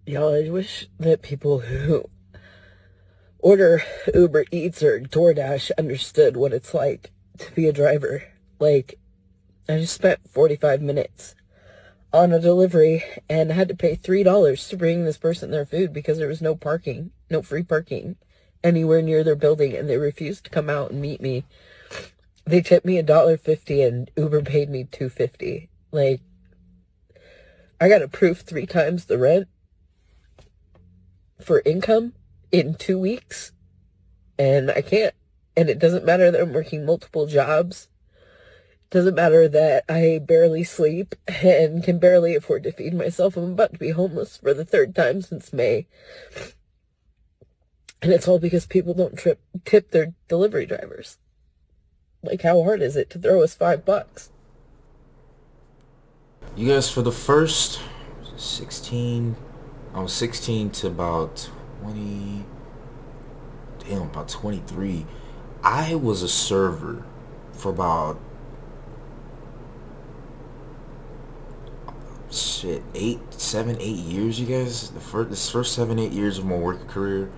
Y'all, I wish that people who order Uber Eats or DoorDash understood what it's like to be a driver. Like, I just spent 45 minutes on a delivery and had to pay $3 to bring this person their food because there was no parking, no free parking anywhere near their building, and they refused to come out and meet me. They tipped me $1.50 and Uber paid me $2.50. Like, I got approved 3 times the rent for income in 2 weeks, and I can't. And it doesn't matter that I'm working multiple jobs. It doesn't matter that I barely sleep and can barely afford to feed myself. I'm about to be homeless for the 3rd time since May. And it's all because people don't tip their delivery drivers. Like, how hard is it to throw us $5? You guys, for the first 16, I was 16 to about 20, damn, about 23. I was a server for about, shit, 8 years, you guys. This first 7, 8 years of my work career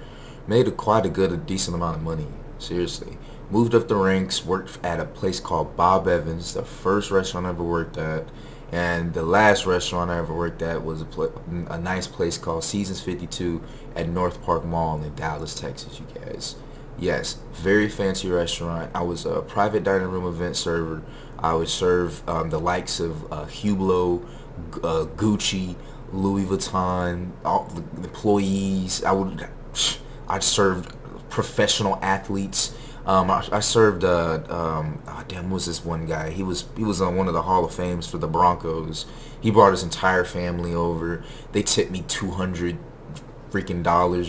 made a decent amount of money. Seriously. Moved up the ranks, worked at a place called Bob Evans, the first restaurant I ever worked at. And the last restaurant I ever worked at was a nice place called Seasons 52 at North Park Mall in Dallas, Texas, you guys. Yes, very fancy restaurant. I was a private dining room event server. I would serve the likes of Hublot, Gucci, Louis Vuitton, all the employees. I served professional athletes. I served damn, what was this one guy? He was on one of the Hall of Fames for the Broncos. He brought his entire family over. They tipped me $200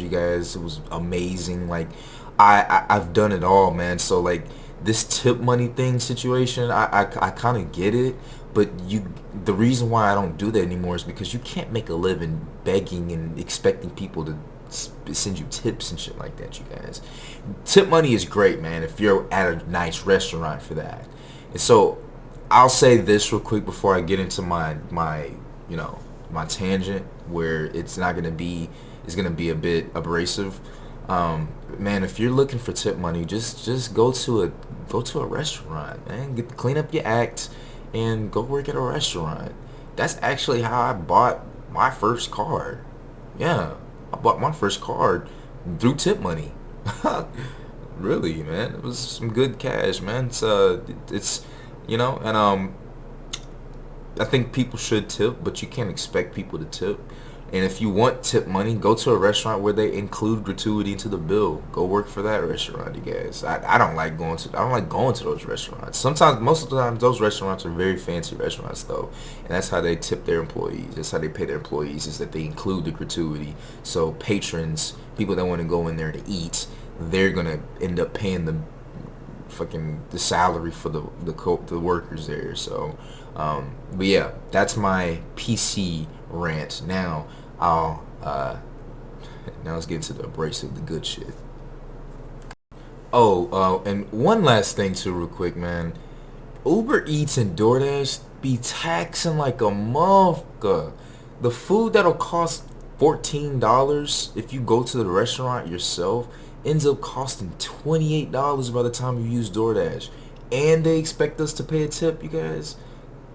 you guys. It was amazing. Like, I've done it all, man. So like this tip money thing situation, I kind of get it, but the reason why I don't do that anymore is because you can't make a living begging and expecting people to send you tips and shit like that, you guys. Tip money is great, man, if you're at a nice restaurant for that. And so I'll say this real quick before I get into my tangent where it's gonna be a bit abrasive. Man, if you're looking for tip money, just go to a restaurant, man. Clean up your act and go work at a restaurant. That's actually how I bought my first car. Yeah, I bought my first car through tip money. Really, man, it was some good cash, man. It's and I think people should tip, but you can't expect people to tip. And if you want tip money, go to a restaurant where they include gratuity into the bill. Go work for that restaurant, you guys. I don't like going to those restaurants. Sometimes, most of the time, those restaurants are very fancy restaurants, though, and that's how they tip their employees. That's how they pay their employees, is that they include the gratuity. So patrons, people that want to go in there to eat, they're gonna end up paying the salary for the workers there. So, but yeah, that's my PC rant. I'll now let's get into the abrasive, the good shit. Oh, and one last thing too, real quick, man. Uber Eats and DoorDash be taxing like a motherfucker. The food that'll cost $14 if you go to the restaurant yourself ends up costing $28 by the time you use DoorDash. And they expect us to pay a tip, you guys.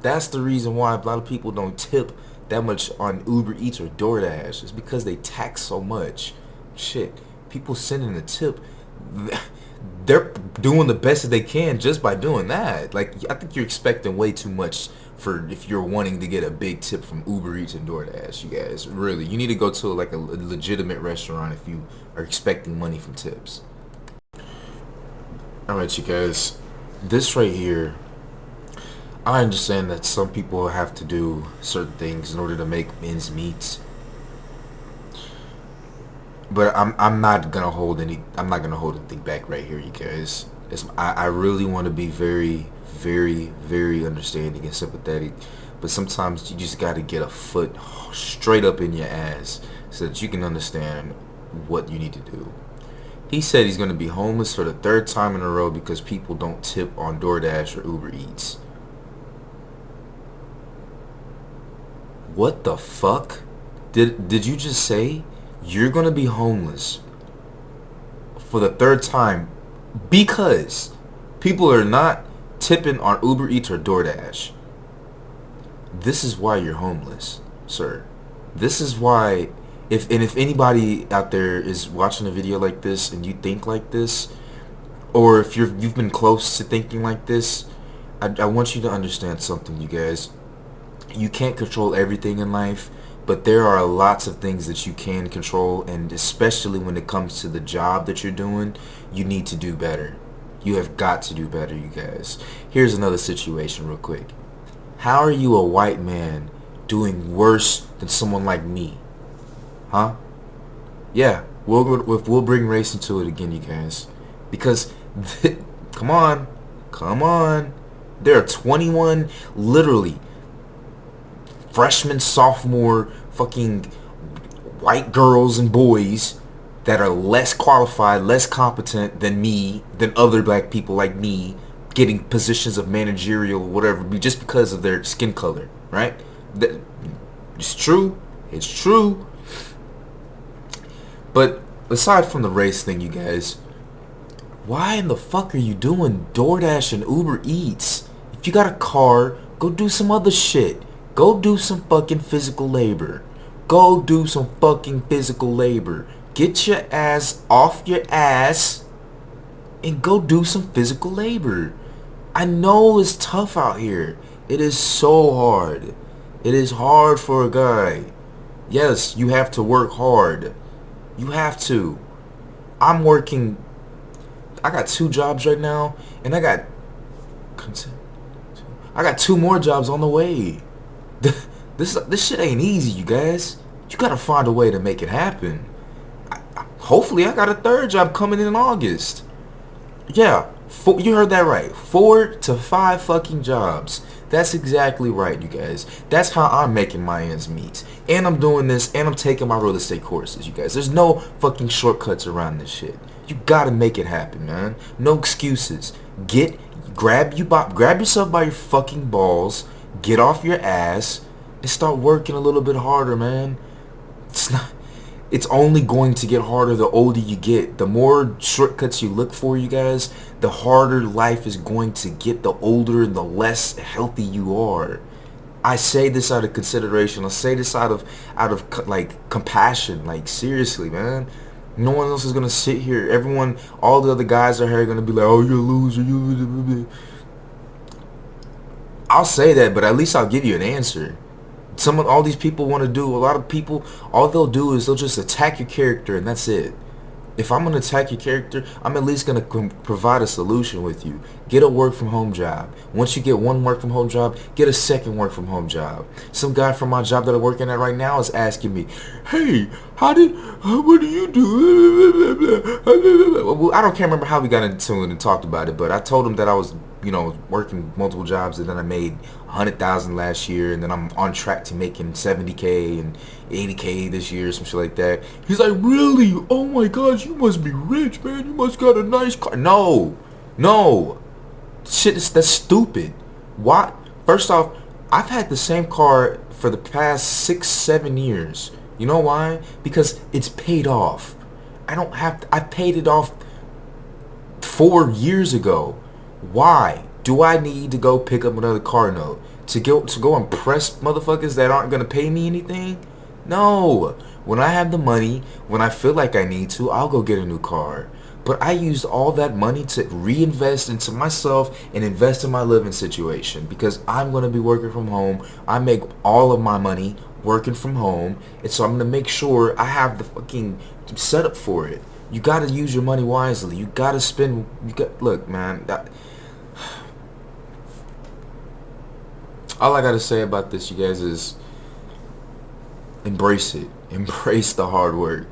That's the reason why a lot of people don't tip that much on Uber Eats or DoorDash. It's because they tax so much. Shit, people sending a tip, they're doing the best that they can just by doing that. Like, I think you're expecting way too much for if you're wanting to get a big tip from Uber Eats and DoorDash. You guys, really, you need to go to like a legitimate restaurant if you are expecting money from tips. All right, you guys, this right here, I understand that some people have to do certain things in order to make ends meet, but I'm not gonna hold anything back right here, you guys. I really want to be very, very, very understanding and sympathetic, but sometimes you just got to get a foot straight up in your ass so that you can understand what you need to do. He said he's going to be homeless for the 3rd time in a row because people don't tip on DoorDash or Uber Eats. What the fuck? Did you just say you're gonna be homeless for the third time because people are not tipping on Uber Eats or DoorDash? This is why you're homeless, sir. This is why, if anybody out there is watching a video like this and you think like this, or if you've been close to thinking like this, I want you to understand something, you guys. You can't control everything in life, but there are lots of things that you can control, and especially when it comes to the job that you're doing, you need to do better. You have got to do better, you guys. Here's another situation real quick. How are you, a white man, doing worse than someone like me? Huh? Yeah, we'll bring race into it again, you guys. Because, come on, come on. There are 21, literally, freshman, sophomore, fucking white girls and boys that are less qualified, less competent than me, than other black people like me, getting positions of managerial, whatever, just because of their skin color, right? It's true. It's true. But aside from the race thing, you guys, why in the fuck are you doing DoorDash and Uber Eats? If you got a car, go do some other shit. Go do some fucking physical labor. Go do some fucking physical labor. Get your ass off your ass and go do some physical labor. I know it's tough out here. It is so hard. It is hard for a guy. Yes, you have to work hard. You have to. I'm working. I got 2 jobs right now, and I got 2 more jobs on the way. This shit ain't easy, you guys. You gotta find a way to make it happen. Hopefully, I got a 3rd job coming in August. Yeah, you heard that right. 4 to 5 fucking jobs. That's exactly right, you guys. That's how I'm making my ends meet. And I'm doing this, and I'm taking my real estate courses, you guys. There's no fucking shortcuts around this shit. You gotta make it happen, man. No excuses. Grab yourself by your fucking balls, get off your ass, and start working a little bit harder, man. It's only going to get harder the older you get. The more shortcuts you look for, you guys, the harder life is going to get the older and the less healthy you are. I say this out of consideration. I say this out of like compassion. Like, seriously, man. No one else is gonna sit here. Everyone, all the other guys are here gonna be like, "Oh, you're a loser." I'll say that, but at least I'll give you an answer. All these people want to do, a lot of people, all they'll do is they'll just attack your character, and that's it. If I'm going to attack your character, I'm at least going to provide a solution with you. Get a work from home job. Once you get one work from home job, get a second work from home job. Some guy from my job that I'm working at right now is asking me, "Hey, what do you do?" Well, I can't remember how we got into it and talked about it, but I told him that I was, working multiple jobs, and then I made 100,000 last year, and then I'm on track to making 70K and 80K this year, some shit like that. He's like, "Really? Oh my gosh, you must be rich, man. You must got a nice car." No, that's stupid. Why? First off, I've had the same car for the past 6-7 years. You know why? Because it's paid off. I paid it off 4 years ago. Why do I need to go pick up another car note to go impress motherfuckers that aren't gonna pay me anything? No. When I have the money, when I feel like I need to, I'll go get a new car. But I used all that money to reinvest into myself and invest in my living situation because I'm gonna be working from home. I make all of my money working from home, and so I'm gonna make sure I have the fucking setup for it. You gotta use your money wisely. You gotta spend. Look, man. All I gotta say about this, you guys, is embrace it. Embrace the hard work.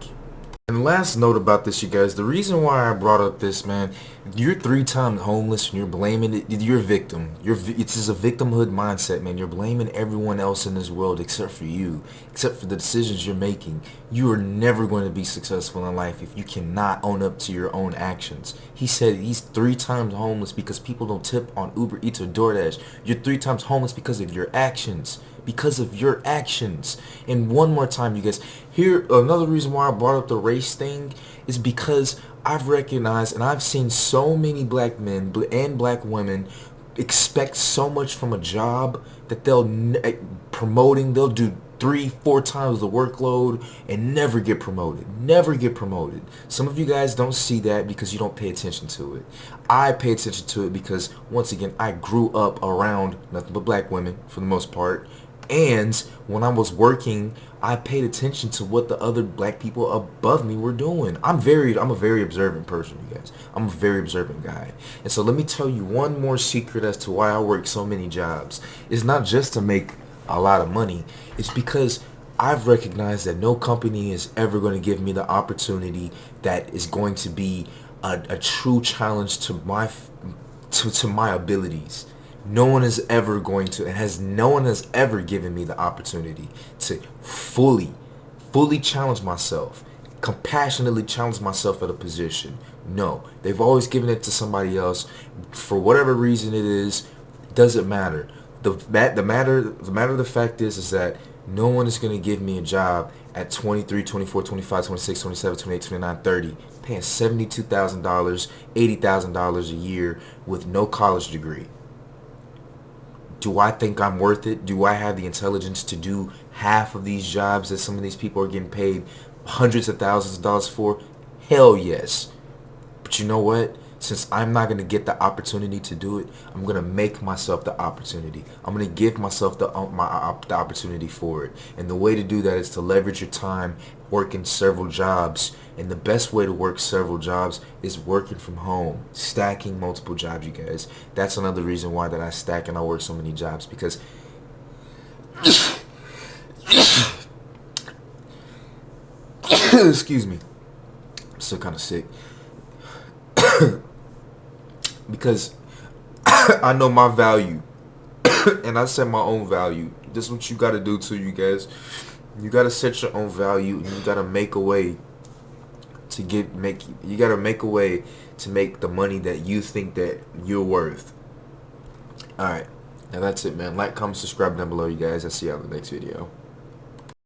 And last note about this, you guys, the reason why I brought up this, man, you're 3 times homeless and you're blaming it. You're a victim. It's just a victimhood mindset, man. You're blaming everyone else in this world except for you, except for the decisions you're making. You are never going to be successful in life if you cannot own up to your own actions. He said he's 3 times homeless because people don't tip on Uber Eats or DoorDash. You're 3 times homeless because of your actions. because of your actions. And one more time, you guys, here, another reason why I brought up the race thing is because I've recognized and I've seen so many black men and black women expect so much from a job that they'll do 3-4 times the workload and never get promoted. Some of you guys don't see that because you don't pay attention to it. I pay attention to it because, once again, I grew up around nothing but black women for the most part, and when I was working, I paid attention to what the other black people above me were doing. I'm a very observant person, you guys. I'm a very observant guy. And so let me tell you one more secret as to why I work so many jobs. It's not just to make a lot of money. It's because I've recognized that no company is ever going to give me the opportunity that is going to be a true challenge to my abilities. No one is ever going to, no one has ever given me the opportunity to fully challenge myself, compassionately challenge myself at a position. No, they've always given it to somebody else. For whatever reason it is, doesn't matter. The fact is that no one is going to give me a job at 23, 24, 25, 26, 27, 28, 29, 30, paying $72,000, $80,000 a year with no college degree. Do I think I'm worth it? Do I have the intelligence to do half of these jobs that some of these people are getting paid hundreds of thousands of dollars for? Hell yes. But you know what? Since I'm not going to get the opportunity to do it, I'm going to make myself the opportunity. I'm going to give myself the opportunity for it. And the way to do that is to leverage your time working several jobs. And the best way to work several jobs is working from home, stacking multiple jobs, you guys. That's another reason why that I stack and I work so many jobs, because excuse me, I'm still kind of sick. Because I know my value and I set my own value. This is what you got to do too, you guys. You got to set your own value, and you got to make a way to you got to make a way to make the money that you think that you're worth. All right. Now that's it, man. Like, comment, subscribe down below, you guys. I'll see you on the next video.